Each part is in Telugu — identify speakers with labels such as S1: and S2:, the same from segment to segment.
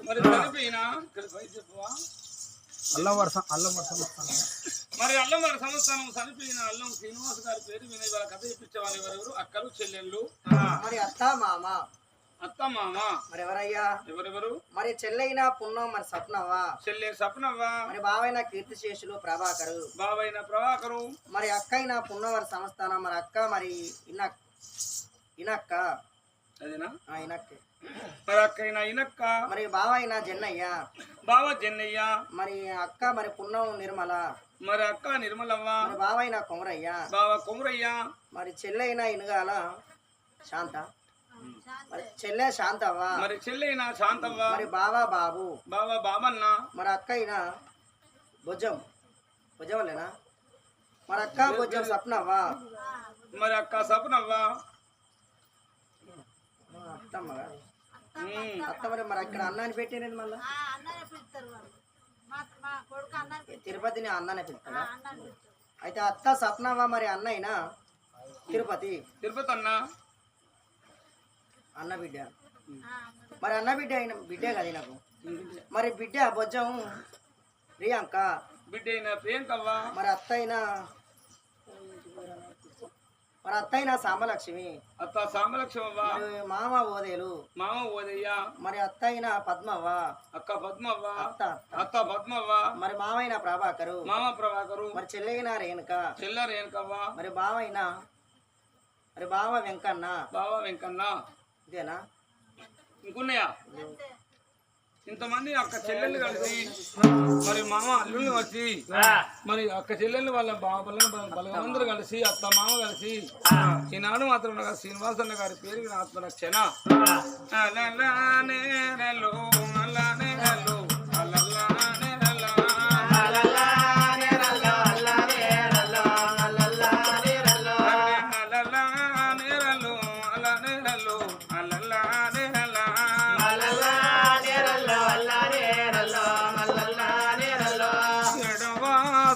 S1: మరి చనిపోయినా
S2: అల్లం వర్షం
S1: మరి అల్లం సంస్థానం చనిపోయిన అల్లం శ్రీనివాస్ గారి పేరు విని వాళ్ళ కథ చెప్పించే వాళ్ళు ఎవరెవరు అక్కలు చెల్లెళ్ళు
S3: మరి అత్త మామ మరి ఎవరయ్యా
S1: ఎవరెవరు
S3: మరి చెల్లైన పున్నం మరి సప్నవ్వా
S1: చెల్లె సప్నవ్వా
S3: మరి బావైన కీర్తిశేషులు
S1: ప్రభాకరు
S3: మరి అక్కైన పున్నవారి సంస్థానం మరి అక్క మరి ఇనక్క
S1: అదేనా
S3: ఇనక్కే
S1: మరి అక్కైన ఇనక్క
S3: మరి బావైన జన్నయ్య
S1: మరి
S3: అక్క మరి పున్నం నిర్మల
S1: మరి అక్క నిర్మలవ్వ
S3: మరి బావైన కొమరయ్య మరి చెల్లైన ఇనుగాల శాంత మరి చెల్లె శాంతవ్వ
S1: మరి చెల్లైన శాంతవ్వ
S3: మరి బాబు
S1: బాబన్న
S3: మరి అక్కయిన భుజంలేనా మరి అక్క భుజం సప్నవ్వ
S1: మరి అక్క సప్నవ్వ
S3: అత్త మరి ఇక్కడ అన్నాన్ని పెట్టినది మళ్ళా తిరుపతిని అన్నానే పిలుస్తాడా అయితే అత్త సప్నవ్వ మరి అన్నయ్యనా తిరుపతి అన్న బిడ్డ మరి అన్న బిడ్డ అయిన బిడ్డే కదా నాకు మరి బిడ్డ బొజ్జం ప్రియాంక
S1: బిడ్డ అయిన ప్రియాంకవ్వ
S3: మరి అత్తైన సామలక్ష్మి మామ ఓదేయ మరి అత్తైన పద్మవ్వ
S1: అక్క పద్మవ్వ
S3: అత్త పద్మవ్వ మరి మామైన ప్రభాకరు మరి చెల్లైన రేణుకవ్వ మరి బావ వెంకన్న ఇదేనా
S1: ఇంకున్నాయా ఇంతమంది అక్క చెల్లెళ్ళు కలిసి మరి మామ అల్లుళ్ళు వచ్చి మరి అక్క చెల్లెళ్ళు వాళ్ళ బలగమందరూ కలిసి అత్త మామ కలిసి ఈనాడు మాత్రం శ్రీనివాసన్న గారి పేరు ఆత్మరక్షణ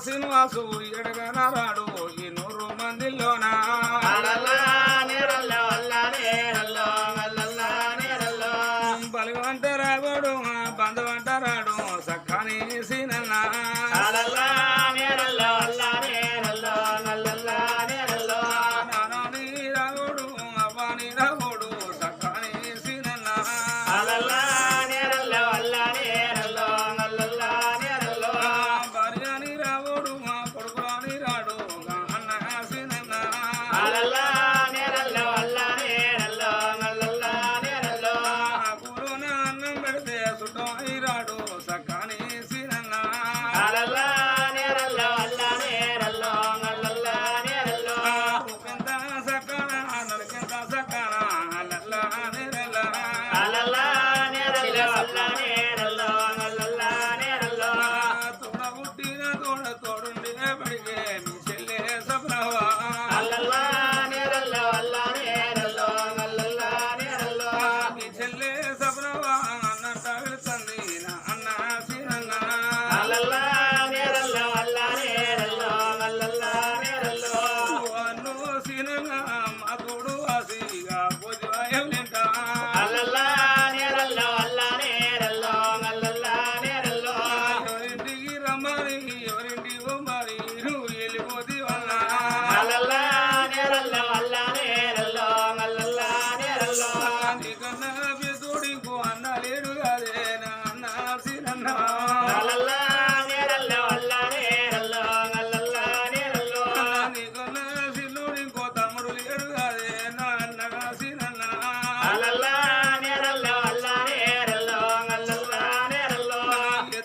S1: శ్రీనివాసు ఎడగనరాడు ఈ 100 మందిలోనా బలుగంట రాబోడు బంధువంట రాడు సక్కని సీనన్నా నాని రాబోడు అవ్వని రాబోడు సక్కని సీనన్నా భార్యని రాబోడు మా కొడుకుని రాడు అన్న సీనన్నా కూరున అన్నం పెడితే సుట్టమై రాడు సక్కని సీనన్నా ఎంత సక్కన నరికెంత సక్కన అల్లల్లా తోడ పుట్టిన తోడుండి పడిగే మీ చెల్లె సప్నవ్వా మీ చెల్లె సప్నవ్వా అన్నంట వెళుతుంది నా అన్న సీనన్నా అన్ను సీనన్నా మా తోడు వాసిగా భోజనం లెక్క ఎవరింటికి రమ్మని ఎవరింటి మరి నువ్వు వెళ్ళిపోతే వల్ల నీకన్నా పెద్దోడు ఇంకో అన్న లేడు కాదే నా అన్న సీనన్నా నీకన్నా సిల్లుడు ఇంకో తమ్ముడు లేడు కాదే నా అన్నగా సీనన్నా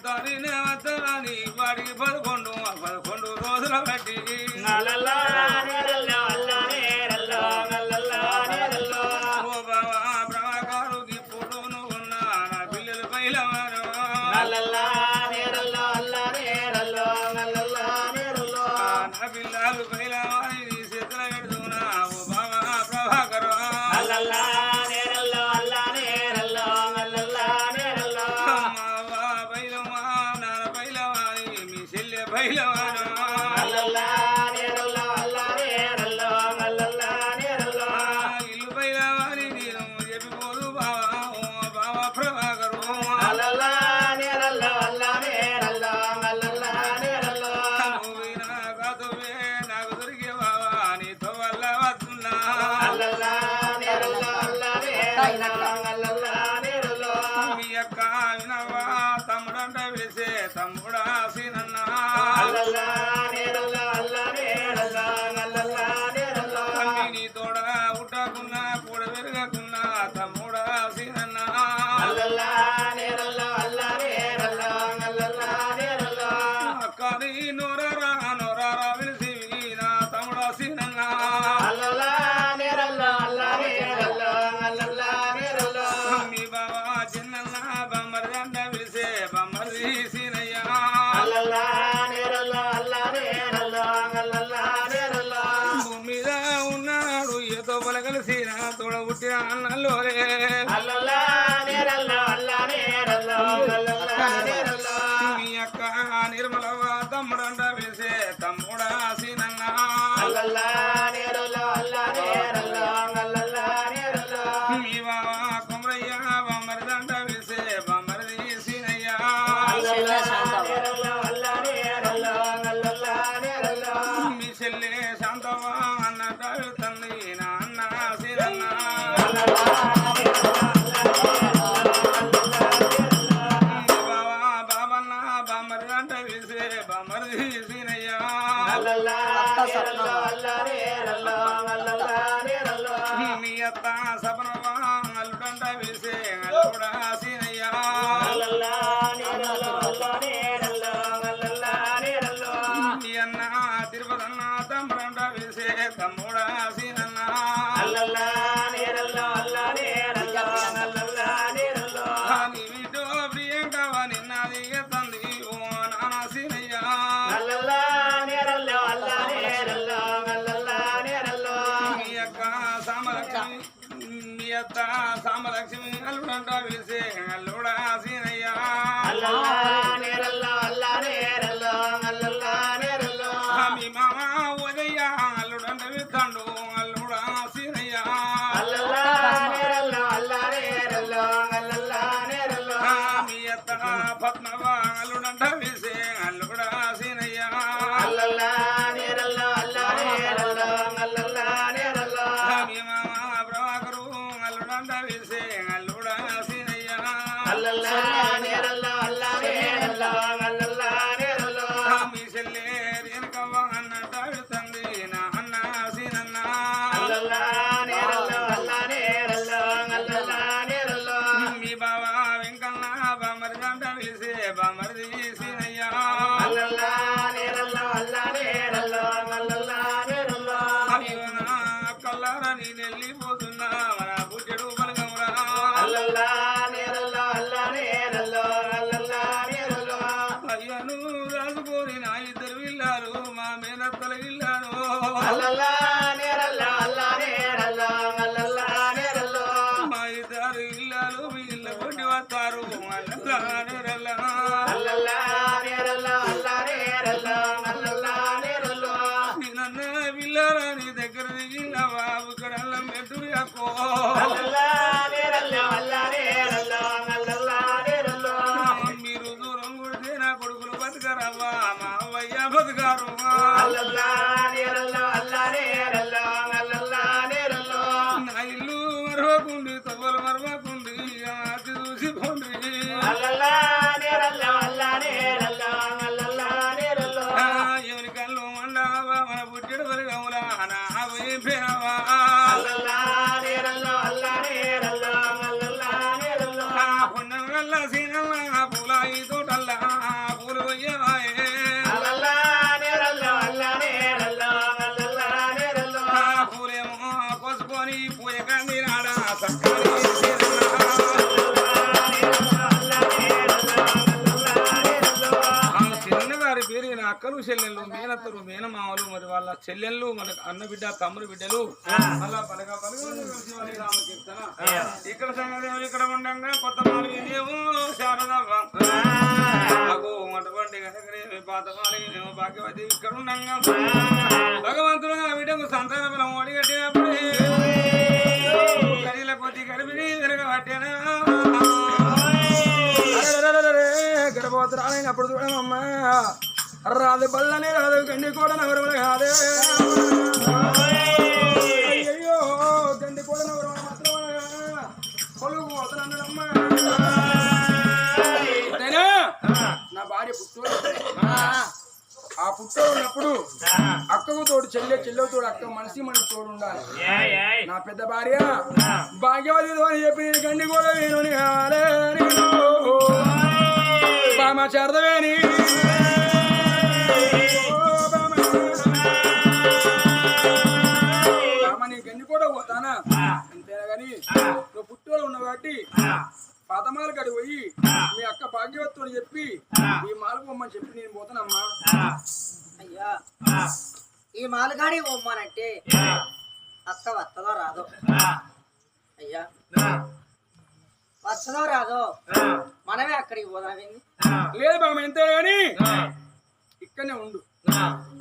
S1: దానినే వద్దలని వాడికి 11 రోజుల బట్టి ఓ బావా ప్రభాకరు ఇప్పుడు నువ్వు ఉన్నా నా పిల్లలు పైలవారు నా పిల్లలు పైలవారి నీ చేతుల పెడుతున్నా ఓ బావా ప్రభాకరు పైలవా నాన్న పైలవారి మీ చెల్లె పైలవారు ఇల్లు పైలవారి నేను చెప్పిపోదు బావా ఓ బావా ప్రభాకరు మీ అక్క వినవా తమ్ముడంట పిలిసే తమ్ముడా సీనన్నా నీ తోడ ఉట్టకున్నా కూడా పెరగకున్నా తమ్ముడా సీనన్నా అక్కని నోరారా నోరారా పిలిసి నా తమ్ముడా సీనన్నా మీ బాబా చిన్నన్నా బొమ్మరిదంట పిలిసే బొమ్మరి సీనయ్యా భూమి మీద ఉన్నాడు ఏతో పలకలిసి నా తోడ పుట్టిన అన్నలోరే మీ అక్క నిర్మలవ తమ్ముడంట పిలిసే తమ్ముడా సీనన్నా మీ బాబా కొమరయ్య బొమ్మరిదంట పిలిసే బొమ్మరిది సీనయ్యా మీ చెల్లె శాంతవా అన్నట తండ్రి నాన్న సీనన్నా మీ బాబా బాబన్న బొమ్మరిదంట పిలిసే బొమ్మరిది సీనయ్యా మీ అత్త సపనవా అల్లుడంట పిలిసే అల్లుడా సీనయ్యా మీ అన్న తిరుపతన్న తమ్ముడంట పిలిసే తమ్ముడా సీనన్నా నీ వీటో ప్రియంకవా నిన్నది తంది ఓ నాన్న సీనయ్యా మీ అక్క సామలక్ష్మి మీ అత్త సామలక్ష్మి అల్లుడంట పిలిసే అల్లుడా సీనయ్యా మీ మామ ఉదయ్య అల్లుడంట విత్తండు అల్లుడా సీనయ్యా మీ అత్త పద్మవ అల్లుడంట పిలిసే అల్లుడా సీనయ్యా మీ మామ ప్రభాకరు అల్లుడంట పిలిసే అల్లుడా సీనయ్యా మీ చెల్లె రేణుకవ్వ అన్నట తండ్రి నా అన్న సీనన్నా మీ బాబా వెంకన్న బామరిదంట పిలిసే బామరిది సీనయ్యా అయ్యో నా కల్లారా నేను వెళ్ళిపోతున్నా మన పుట్టెడు బలగమురా అయ్యను రాజుకోరి నా ఇద్దరు ఇల్లారు మా మేనత్తల ఇల్లాను మా ఇద్దరు ఇల్లాలు మీ ఇళ్ళ కొట్టి వస్తారు నన్న పిల్లరా నీ దగ్గర దిగిన బాబు ఇక్కడ అల్లం పెట్టు అక్కో మీరు దూరం కొడితే నా కొడుకులు బతకరవ్వా మా అవ్వయ్య బతకారు నా ఇల్లు మరవకుండి తవ్వలు మరవకుండి అది చూసి పోండి ఎవరి కళ్ళు మండావా మన పుట్టెడు బలిగములా నా వైపేవా పుణ్యం సీనల్లా పూలాయి తోటల్లా పూలు పోయేవాయే పూలేమో కోసుకొని పూజ కంది నాడా సక్కని చిన్నగారి పేరు ఈయన అక్కలు చెల్లెళ్ళు మేనత్తలు మేనమామలు మరి వాళ్ళ చెల్లెళ్ళు మన అన్న బిడ్డ తమ్ముడు బిడ్డలు అలా పలగా రామకీర్తన ఇక్కడ సంగతి ఇక్కడ ఉండంగా కొత్త మాలినేమో శారదవ్వ అటువంటి కనుకనే పాత మాలినేమో భాగ్యవతి ఇక్కడ ఉండంగా భగవంతుడు ఆ బిడ్డకు సంతాన బలం ఒడిగట్టినప్పుడే కడిల కొద్ది గడిపిని తిరగబట్టేనా గర్భవతురాలైనప్పుడు చూడమమ్మా రాదు బల్లని రాదు గండి కూడా నవరములు కాదే అయ్యో గండి కూడా నవరములు మాత్రం పొలుగు వదలన్నమ్మా
S2: పుట్టోడు ఉన్నప్పుడు అక్కకు తోడు చెల్లెవు తోడు అక్క మనిషి తోడు ఉండాలి. నా పెద్ద భార్య భాగ్యవతి అని చెప్పి నేను గండి కూడా వేణుని కావాలి బామ శారదవేణి బామ నీ గండి కూడా పోతానా అంతేనా గాని నువ్వు పుట్టోడు ఉన్నావు కాబట్టి పాతమాల కాడికి పోయి మీ అక్క భాగ్యవతితో చెప్పి ఈ మాలకు పొమ్మని చెప్పి నేను పోతానమ్మా.
S3: అయ్యా ఈ మాలగాడి పోమ్మానంటే అక్క వత్తదో రాదో అయ్యా వస్తదో రాదో మనమే అక్కడికి పోదామేంది.
S2: లేదు బామ్మ ఎంతే గాని ఇక్కడనే ఉండు.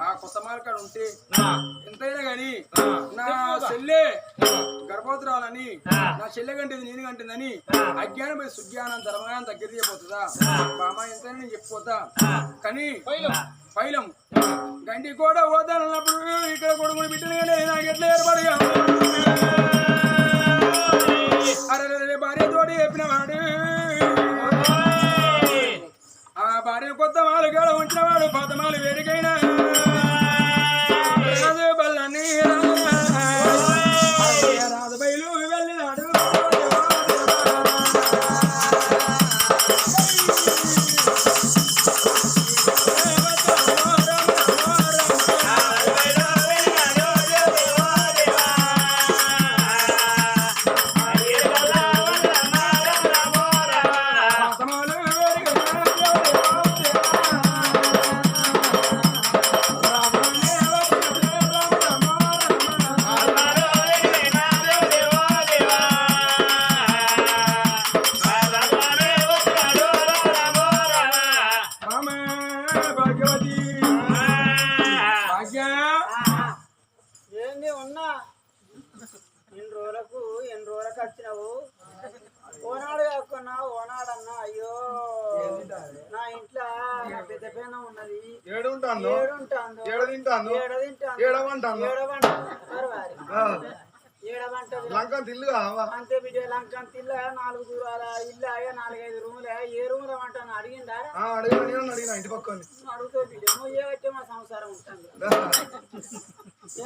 S2: ఆ కొత్త మార్కాడ ఉంటే ఎంతైనా గాని నా చెల్లె గర్భవతురాలని నా చెల్లె కంటేది నేను కంటుందని అజ్ఞానం పోయి సుజ్ఞానం ధర్మగానం దగ్గర చేయబోతుందా బామ్మ ఎంతైనా నేను చెప్పిపోతా. కానీ పైలం గంటి కూడా పోతానన్నప్పుడు ఇక్కడ కొడుకుని బిడ్డలు నాకు ఎట్లా ఏర్పడగా అరే భార్యతోటి చెప్పిన వాడు ఆ భార్య కొత్త మాలు గడ ఉంచిన వాడు పాత మాలు వేడికైనా రాజు బల్లని రాజు బయలు వెళ్ళినాడు.
S3: ఏంది ఉన్నా ఎన్ని రోజులకు వచ్చినావు ఓనాడు కాకున్నా ఓనాడన్నా. అయ్యో నా ఇంట్లో పెద్ద పేన ఉన్నది ఏడుంటాను అంతే బిడ్డ లంకన్ తిల్ల 4 దూరాల ఇల్లు అయ్యా 4-5 రూములే ఏ రూములు అంటాను అడిగిందా
S2: ఇంటి పక్కన
S3: అడుగుతో బిడ్డ నువ్వు ఏ వచ్చే మా సంసారం ఉంటుంది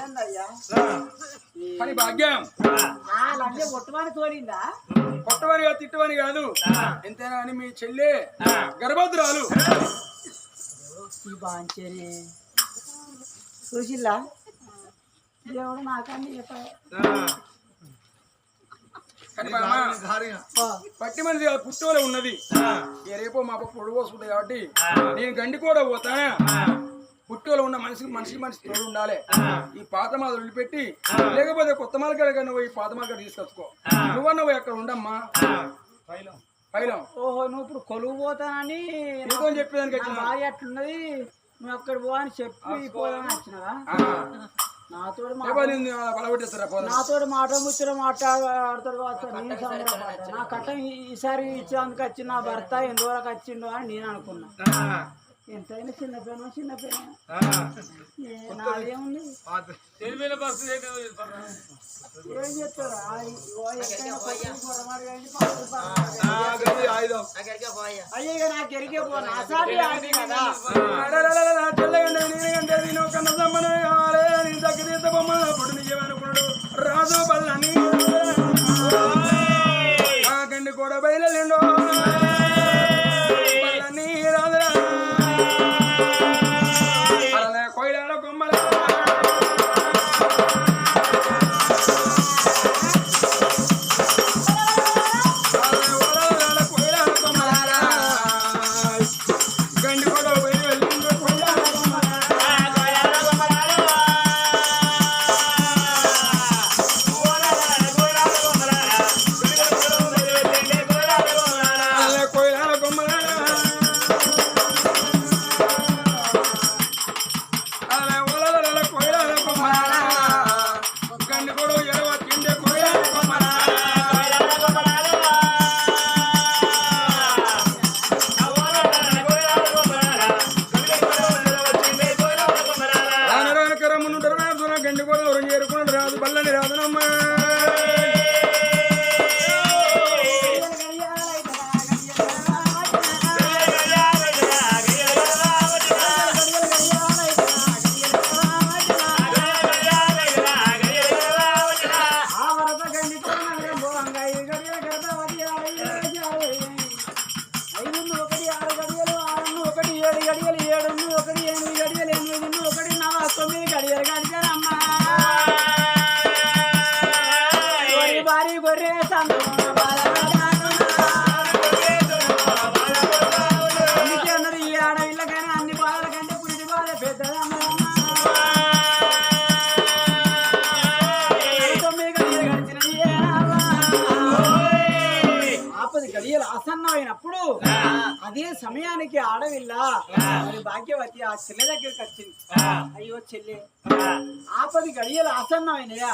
S3: ఏందయ్యా
S2: కానీ భాగ్యం
S3: లంజ కొట్టమని తోడిందా
S2: కొట్టవని కాదు తిట్టవని కాదు ఎంతైనా అని మీ చెల్లె గర్భవతురాలు
S3: ఈ బాంచేనే చూసిల్లా దేవుడు నాకన్నీ చెప్పాడు.
S2: పట్టి మనిషి పుట్టోలే ఉన్నది రేపో మా పొడుగు వస్తుంది కాబట్టి నేను గండి కూడా పోతా. పుట్టోలో ఉన్న మనిషి తోడు ఉండాలి. ఈ పాత మాలు వదిలిపెట్టి లేకపోతే కొత్త మాలకాడ నువ్వు ఈ పాత మాలకాడ తీసుకొచ్చుకో. నువ్వన్న పోయి అక్కడ ఉండమ్మా పైలం.
S3: ఓహో నువ్వు ఇప్పుడు కొలువు పోతానని
S2: నీతో చెప్పేదానికి
S3: భార్య అట్లున్నది నువ్వు అక్కడ పో అని చెప్పి పోదాని వచ్చినవా? నాతో మాట ముచ్చట మాట్లాడతాడు కావచ్చు. నేను సంబరపడ్డా. నా కట్టం ఈసారి ఇచ్చేందుకు వచ్చి నా భర్త ఎంతవరకు వచ్చిండు అని నేను అనుకున్నా. ఎంతైనా చిన్నపిల్ల నాదేముంది ఏం చెప్తారా అయ్యా నాకు ఎరిగే పో నా సారి కదా
S2: రాజు బల్లని గండి కూడా బయలుండో బల్లని రాజురా అలా కొయ్యాల కొమ్మల రాజు బల్లని రాజనమ్మ
S3: అదే సమయానికి ఆడవిల్ల మరి భాగ్యవతి ఆ చెల్లె దగ్గరికి వచ్చింది. అయ్యో చెల్లె, ఆపది గడియలు ఆసన్నమైనయా,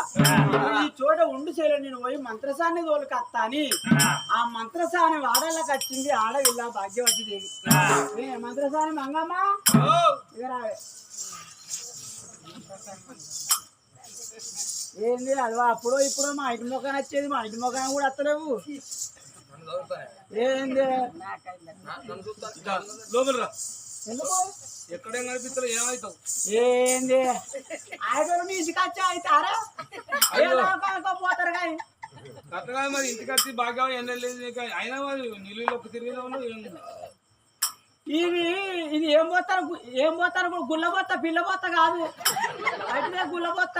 S3: ఈ చోట ఉండి చెల్లె నేను పోయి మంత్రసాన్ని తోలుకత్తా అని ఆ మంత్రసాని వాడలకు వచ్చింది ఆడవిల్ల భాగ్యవతి దేవి. మంత్రసాని మంగమ్మ రావే. ఏంది అది అప్పుడు ఇప్పుడు మా ఇంటి మొక్కన వచ్చేది, మా ఇంటి మొక్కన కూడా వస్తలేవు. ఏంది ఎందుకు
S1: ఎక్కడేం కనిపిస్తలే ఏమవుతావు?
S3: ఏంది ఆయన తీసుకొచ్చి అవుతారా పోతారు కానీ
S1: కరెక్ట్గా మరి ఇంటికి వచ్చి బాగా ఎండలేదు అయినా మరి నీళ్ళకి తిరిగిన వాళ్ళు
S3: ఇది ఏం పోతారు గుల్లబోత పిల్లబోత కాదు, అయితే గుల్లబోత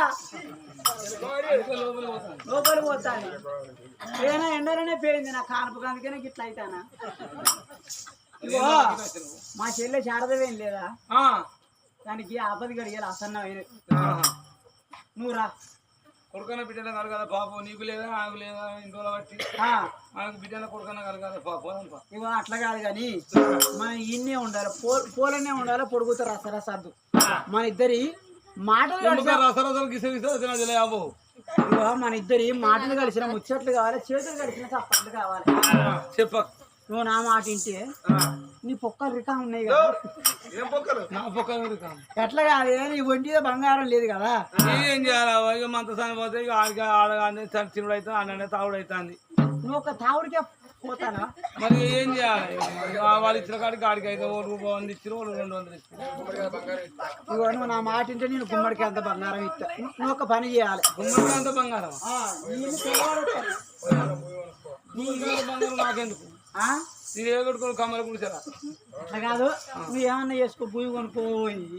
S3: లోపలి పోతాను. ఏనా ఎండలోనే పోయింది నా కానుపు, అందుకనే గిట్ల అవుతానా. ఇగో మా చెల్లె శారదవేం లేదా, దానికి ఆపది గడియాలి అసన్నమైన. నువ్వు రా
S1: కొడుకన్న బిడ్డన కలగాలి పాపం, నీకు లేదా నాకు లేదా ఇంట్లో బట్టి మనకు బిడ్డన కొడుకన్న కలగాలి పాపం.
S3: ఇగో అట్లా కాదు కానీ మన ఇన్నే ఉండాలి, పోలనే ఉండాలి, పొడుగుతారు రసరసద్దు. మన ఇద్దరి మాటలు
S1: రసరసలు గిసగిసలేవు.
S3: ఇగో మన ఇద్దరి మాటలు కలిసిన ముచ్చట్లు కావాలి, చేతులు కలిసిన చప్పట్లు కావాలి.
S1: చెప్ప
S3: నువ్వు నా మాట వింటే నీ పొక్కలు రికా ఉన్నాయి కదా.
S1: నా పొక్కలు రికా
S3: ఎట్లా కాదు, నీ ఒంటిలో బంగారం లేదు కదా.
S1: ఏం చేయాలి ఇక మంతసాని పోతే ఇక ఆడికి ఆడగానే తినుడు అవుతుంది, అన్న తాగుడు అవుతుంది.
S3: నువ్వు ఒక తావుడికే పోతానా
S1: మరి ఏం చేయాలి? వాళ్ళు ఇచ్చిన కాడికి ఆడికి అయితే ₹1 ఇచ్చిన ₹200 ఇచ్చిన.
S3: ఇగో నువ్వు నా మాట వింటే నేను గుమ్మడికి అంత బంగారం ఇస్తా. నువ్వు ఒక పని చేయాలి.
S1: గుమ్మడికి అంత బంగారం నాకెందుకు? నేను ఏ కొడుకోను కమ్మలు కూర్చారా?
S3: అట్లా కాదు, నువ్వు ఏమన్నా చేసుకో, భూమి కొనుక్కో,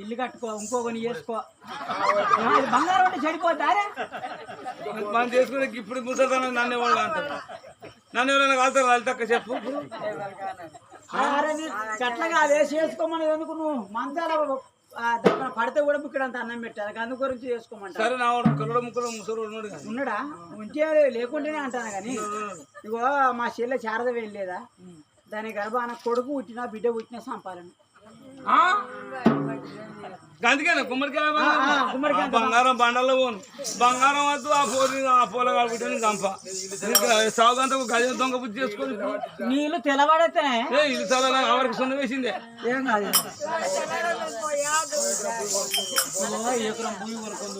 S3: ఇల్లు కట్టుకో, ఇంకొకని చేసుకో. బంగారం అంటే చెడిపోతారే.
S1: మనం చేసుకునే ఇప్పుడు ముసలితనం నన్ను ఎవరు అంటారు, నన్ను ఎవరైనా కాలుతారు లలితక్క చెప్పు.
S3: అట్లా కాదే, చేసుకోమని ఎందుకు నువ్వు మంచాల పడితే కూడా ఇక్కడ అంత అన్నం పెట్టాలి, అందు గురించి చేసుకోమంటా.
S1: సరే నా కరుడు ముక్కలు ముసరు
S3: ఉన్నాడా ఉంటే లేకుంటేనే అంటాను కానీ. ఇగో మా చెల్లె శారద వెళ్ళలేదా, దాని గర్భాన కొడుకు పుట్టినా బిడ్డ పుట్టినా సంపాదన.
S1: అందుకేనా గుమ్మడికాయ బంగారం బండల్లో పోను, బంగారం వద్దు ఆ పూల బిడ్డని చంప సాగుంతకు గజ దొంగ బుద్ధి చేసుకొని
S3: నీళ్ళు తెలబడితే
S1: ఇల్లు చాలా ఎవరికి సున్న వేసిందే.
S3: ఏం కాదు, ఎకరం భూమి కొనుక్కుందు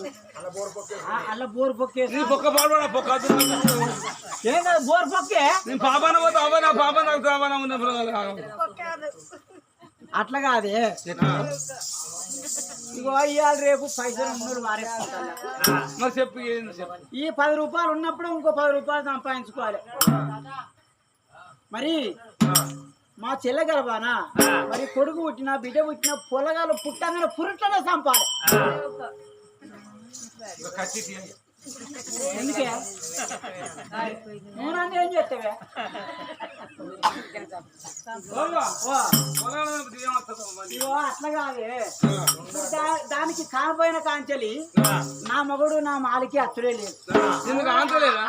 S3: అలా బోర్ పొక్కేసి
S1: పొక్క పాడు పొక్క
S3: ఏం కాదు, బోర్ పొక్కే
S1: నేను పాపన పోతే అవా నా పాప నాకు కావాలా ఉంది.
S3: అట్లా కాదే, ఇగో ఇవాళ రేపు పైసలు ఉన్నోళ్ళు మారేసుకుంటారు.
S1: మరి చెప్పు
S3: ఈ ₹10 ఉన్నప్పుడు ఇంకో ₹10 సంపాదించుకోవాలి. మరి మా చెల్లె గర్భానా మరి కొడుకు పుట్టిన బిడ్డ పుట్టిన పొలగాలు పుట్టగానే పురుట్లనే సంపాలి. ఎందుకే నువ్వు నన్ను ఏం చేస్తావే? అట్లా కాదే, దానికి కానిపోయిన కాంచెలి నా మగుడు నా మాలికి అచ్చుడే లేదు.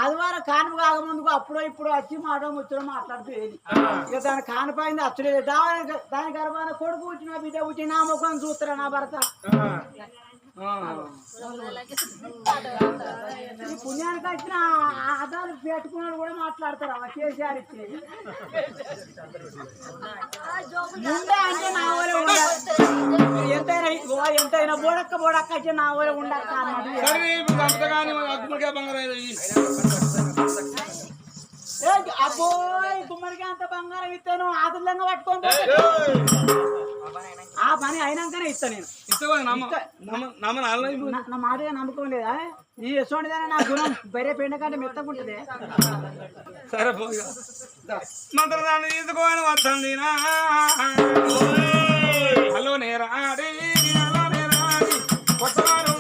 S3: ఆదివారం కానుపు కాకముందుకు అప్పుడో ఇప్పుడు వచ్చి మాట ముచ్చడం మాట్లాడుతూ ఏది. ఇక దాని కానిపోయింది అచ్చుడే లేదు. దాని గర్భాన కొడుకు పుట్టిన బిడ్డ పుట్టి నా ముఖం చూస్తారా నా భర్త? ఈ పుణ్యానికి వచ్చిన ఆధార్ పెట్టుకున్నాడు కూడా మాట్లాడతారు. అవ కేసీఆర్ ఇచ్చేది ముందే అంటే నా ఊరే ఉండాలి. ఎంతైనా బోడక్క అయితే నా ఊరే ఉండాలి. అబ్బోయ్ గుమ్మడికి అంత బంగారం ఇస్తాను ఆతులంగా పట్టుకోండి. ఆ పని అయినాకనే ఇస్తా నేను. నా మాట నమ్మకం లేదా? నీ ఎసోంటిదానే నా గుణం బరే పెండ కంటే మెత్తకుంటది.
S1: సరే మంత్రదాన్ని తీసుకోని వస్తుంది హలో నేరాడి కొత్తవారు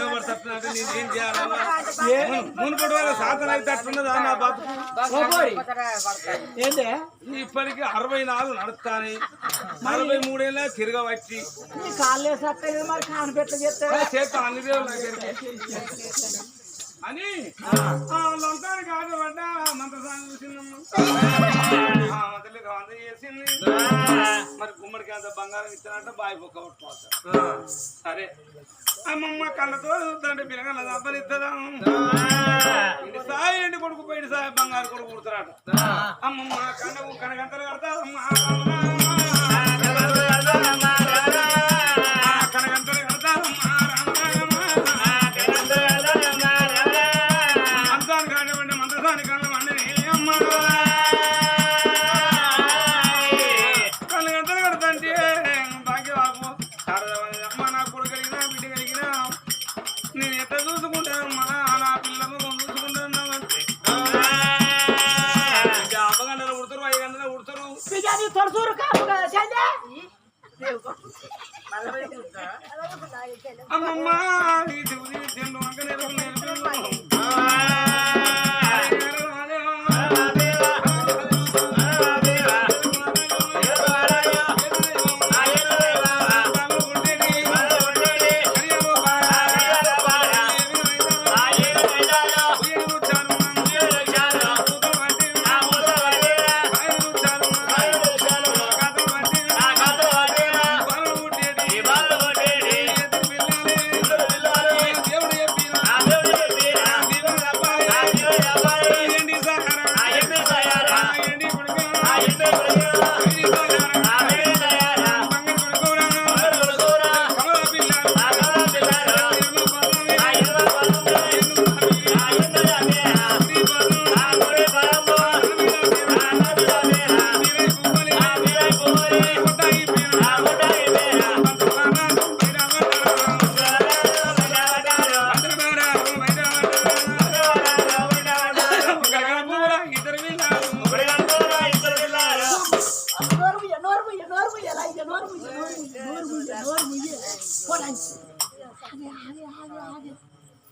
S1: ఏమడుతున్నట్టు నేనేం చేయాలి మునుపటి వల్ల సాధన అయితే అట్టున్నదా నా బతుకు
S3: ఏంటే
S1: ఇప్పటికి 64 నడుస్తాని 43 ఏళ్ళ తిరగవచ్చి
S3: కాళ్ళే సత్తది మరి కానిపెట్ల చేస్తా
S1: చేత అన్ని దేవుళ్ళ దగ్గరికి అని లంకానికి ఆడబడ్డ మంత్రసాన్ని చూసిందమ్మ వంద చేసింది మరి గుమ్మడికి అంత బంగారం ఇస్తానంటే బాయి బొక్క పట్టుకోవచ్చు సరే అమ్మమ్మ కళ్ళతో చూస్తుంటే పిల్లగల దెబ్బలిస్తుందా సాయి ఎండి కొడుకు పోయిన సాయి బంగారు కొడుకు పుడతారట అమ్మమ్మ కళ్ళకు కనగంతలు కడతా కనగంతలు కడతా మంత్రాన్ని కానివ్వండి మంత్రసాన్ని కానివ్వండి అమ్మ కళ్ళు గంటలు కడతాంటే భాగ్యవాకు అమ్మ నా కొడుకు కలిగినా బిడ్డ కలిగినా నేను ఎట్లా చూసుకుంటానమ్మా నా పిల్లలు చూసుకుంటాను అబ్బగంటలు ఉడతారు 5 గంటలు ఉడతారు
S3: తొలసూరు కాదు
S1: అమ్మమ్మ నీ చెవుని చెండు వంక నేర్పు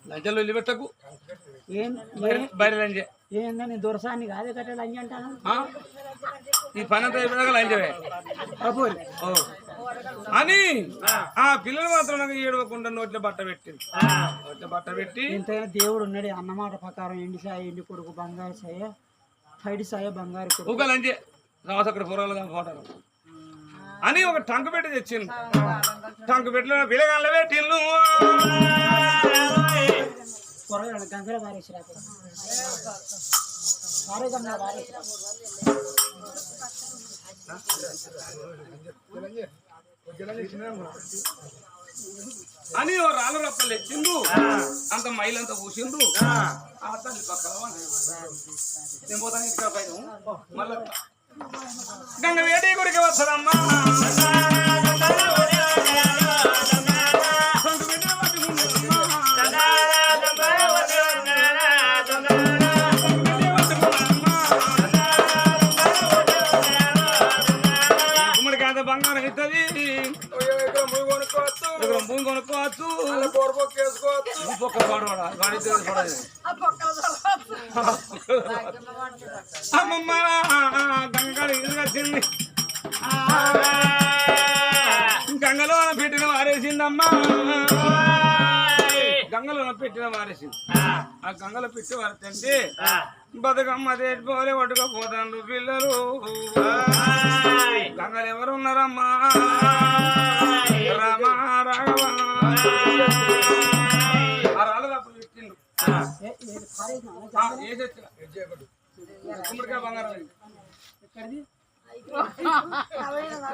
S1: లంచలు వెళ్ళిపెట్టకు బయట లంచ
S3: ఏందా నీ దొరసాన్ని కాదే కట్ట లంచ అంటాను
S1: ఈ పని అంతా అయిపోయాక లంచవే అని ఆ పిల్లలు మాత్రం ఏడవకుండా నోట్ల బట్ట పెట్టింది నోట్ల బట్ట పెట్టి
S3: ఎంతైనా దేవుడు ఉన్నాడు అన్నమాట ప్రకారం ఎండి సాయ ఎండి కొడుకు బంగారు సాయ పైడి సాయ బంగారు కొడుకు
S1: ఒక లంచే రావచ్చు అక్కడ పొరలు పోటారు అని ఒక టంకు పెట్టి తెచ్చింది టంకు పెట్టిన పిల్లగాళ్ళ పెట్టిల్లు
S3: పొరగాడు గంగల వారేసిరా వారే గంగల వారేసిరా
S1: అని ఓ రాళ్ళు రప్పలు తెచ్చిండు అంత మైలంతా పూసిండు ఆ తల్లి పక్కన నేను పోతాను ఇక్కడ పైన మళ్ళా గంగ వేడి గురికి వస్తుందమ్మా గుమ్మడికి అంత బంగారం ఇస్తుంది భూమి కొనుక్కోవచ్చు పొక్క పాడవాడా అమ్మమ్మ గంగ వచ్చింది గంగలో పెట్టిన వారేసిందమ్మా గంగలో పెట్టిన వారేసింది ఆ గంగలో పెట్టి వారితే బతుకమ్మ తెచ్చిపోలే పట్టుకపోతాను పిల్లలు గంగలు ఎవరు ఉన్నారమ్మా రామ రాఘవ ఆ రాళ్ళు అప్పుడు పెట్టిండు గుమ్మడికాయ బంగారం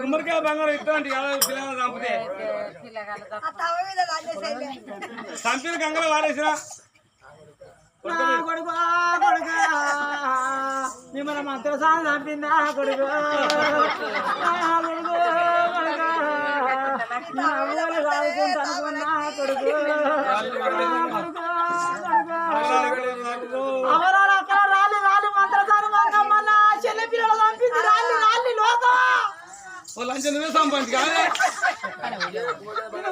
S1: గుమ్మడికాయ బంగారం ఇస్తాంటి పిల్లలు చంపితే చంపిన గంగలు వారేసినా
S3: కొడుకు కొడుకు మిమ్మల్ని మంత్రసాన్ని చంపిందా కొడుకు కొడుకు కొడుకు రావుకుంటా అనుకున్నా కొడుకు అవరాలు అక్కడ రాళ్ళు రాళ్ళు మంత్రసాన్ని మళ్ళా చెల్లె పిల్లలు చంపింది రాళ్ళు రాళ్ళు లోకం
S1: లంచం నువ్వే సంపాదించు కానీ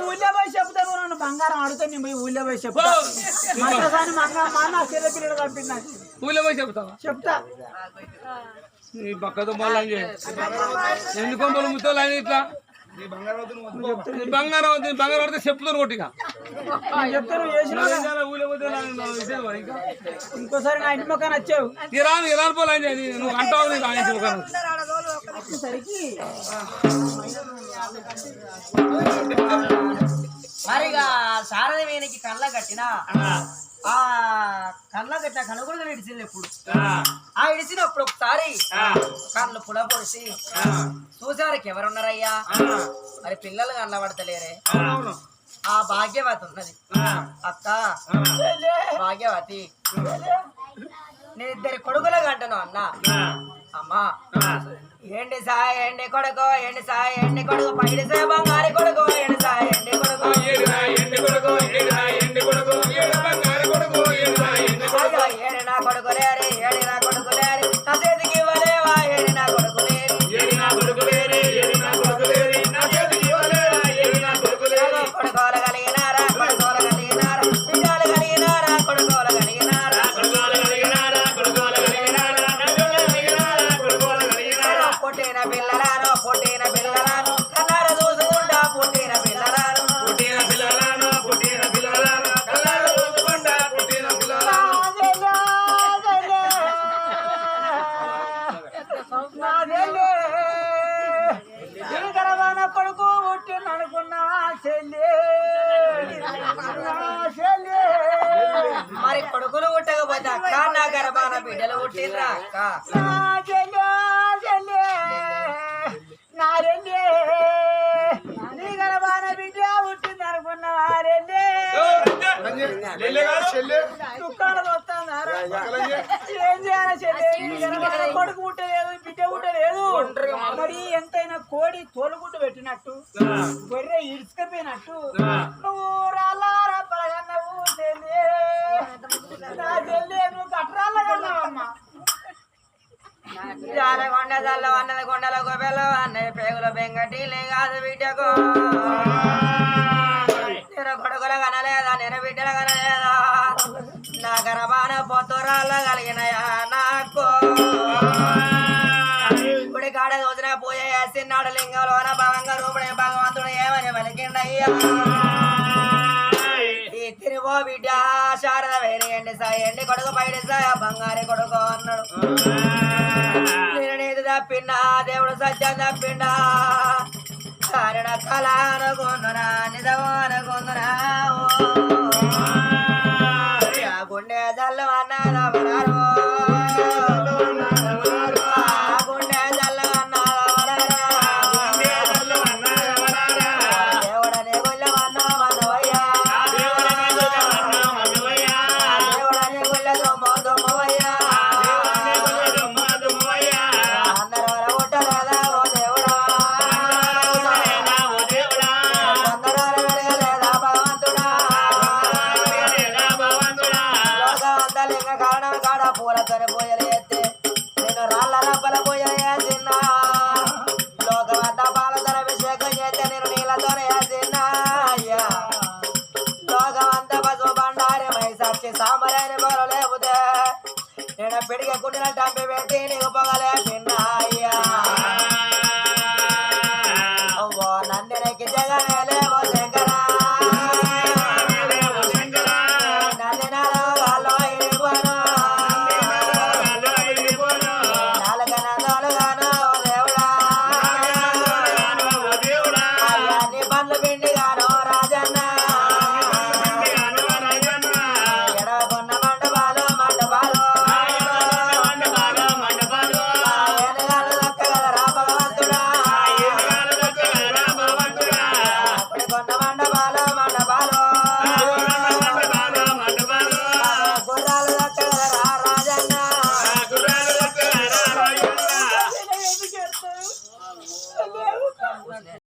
S3: ఊళ్ళో పోయి చెప్తాను నన్ను బంగారం అడిగితే నేను పోయి ఊళ్ళో పోయి చెప్తా మంత్రసాని మంగమ్మ నా చెల్లె పిల్లలు పంపింది నాకు
S1: ఊళ్ళో పోయి చెప్తావా?
S3: చెప్తా
S1: నీ పక్కతో మళ్ళీ ఎందుకో మళ్ళీ ముత్తోళ్ళు ఆయన ఇట్లా నీ బంగారం పడితే చెప్తాను కొట్టిగా
S3: నేను చెప్తాను చేసిన
S1: ఊళ్ళో పోతే ఇంకా
S3: ఇంకోసారి నా ఇంటి మొక్కని వచ్చావు
S1: ఇరాన్ పోలే ఆయన నువ్వు అంటావు నీకు ఆయన ముఖాన్ని
S3: సరికి
S4: మరిగా శారద వేనికి కళ్ళ కట్టిన ఆ కళ్ళ కట్టిన కనుగొడుగా ఇడిచింది ఎప్పుడు ఆ ఇడిచినప్పుడు ఒకసారి కళ్ళు పుల పొడిచి చూసారికి ఎవరున్నారయ్యా మరి పిల్లలు కనబడతలేరే ఆ భాగ్యవతి ఉన్నది అక్క భాగ్యవతి నేను ఇద్దరి కొడుకుల గంటను అన్నా అమ్మా ఎండి సాయ ఎండి కొడుకో ఎండి సాయ ఎండి కొడుకు పైడి సాయ బంగారి కొడుకో ఎండి సాయ ఎండి కొడుకు ఏడు నా కొడుకు లేరు ఏడు నా కొడుకు లేరు నా చేతికి ఇవ్వలేవా ఏడు నా కొడుకు లేరు కొడుకోలు కలిగినారా కొడుకోలు కలిగినారా బిడ్డలు కలిగినారా కొడుకోలు కలిగినారా పుట్టిన పిల్లలాను కన్నార చూసుకుంటా పుట్టిన పిల్లలాను
S3: కొడుకు పుట్టిన అనుకున్నా చెల్లి
S4: మరి కొడుకులు పుట్టకపోతే అక్క నా గర్భాన బిడ్డలు పుట్టినరా అక్క
S3: నారెండి నీ గర్భాన బిడ్డ పుట్టింది అనుకున్నా రెడ్డి దుఃఖాలు వస్తాను ఏం చేయాలి చెల్లి నీ గర్భాన కొడుకు పుట్టలేదు బిడ్డ పుట్టలేదు మరి ఎంతైనా కోడి తోలుగుట్టు పెట్టినట్టు గొర్రె ఇడుచుకపోయినట్టు నువ్వు రాళ్ళారా పలగన్నావు చెల్లి నా చెల్లి నువ్వు కట్టరాళ్ళగన్నావమ్మా
S4: జాలగొండ జల్ల అన్నది కొండలకు బెల్లం అన్నది పేగుల బెంగటీలే కాదు బిడ్డకు నేను కొడుకుల కనలేదా నేను బిడ్డల కనలేదా నా గర్భాన పొత్తురాళ్ళ కలిగినయా నాకు గుడి కాడ రోజున పూజ చేసినాడు లింగంలోన భవంగ రూపుడే భగవంతుడు ఏమని పలికిండయ్యా ఈ తిరువో బిడ్డ శారద వేరే ఎండి సాయి ఎండి కొడుకు పైడి సాయ బంగారి కొడుకు అన్నాడు నేను నీది తప్పిండా దేవుడు సత్యం తప్పిండా కారణ కళ అనుకుందునా నిజం అనుకుందునా గుండె జల్లు అన్నదా గుండె జల్లు అన్నదా దేవుడని గుళ్ళమన్నా మనవయ్యా దేవుడని గుళ్ళ దుమ్మయ్యా అందరూ పుట్టలేదా ఓ దేవుడా అందరూ వెలగలేదా భగవంతుడా లోకమంతా లింగ కారణం కాడ పూలతోనే పూజలు ఎత్తే నేను రాళ్ళ రబ్బల పూజలు చేసిన్నా లోకమంతా పాలతోనే అభిషేకం చేస్తే నేను నీళ్ళతోనే చేసిన్నా అయ్యా లోకమంతా పసుపు బండారి మైసాక్షి సాంబరాని పొగలు లేకపోతే నేను పిడిగ కుండిన టంపి పెట్టి నీకు పొగలే తిన్నా అయ్యా నన్ను జగమే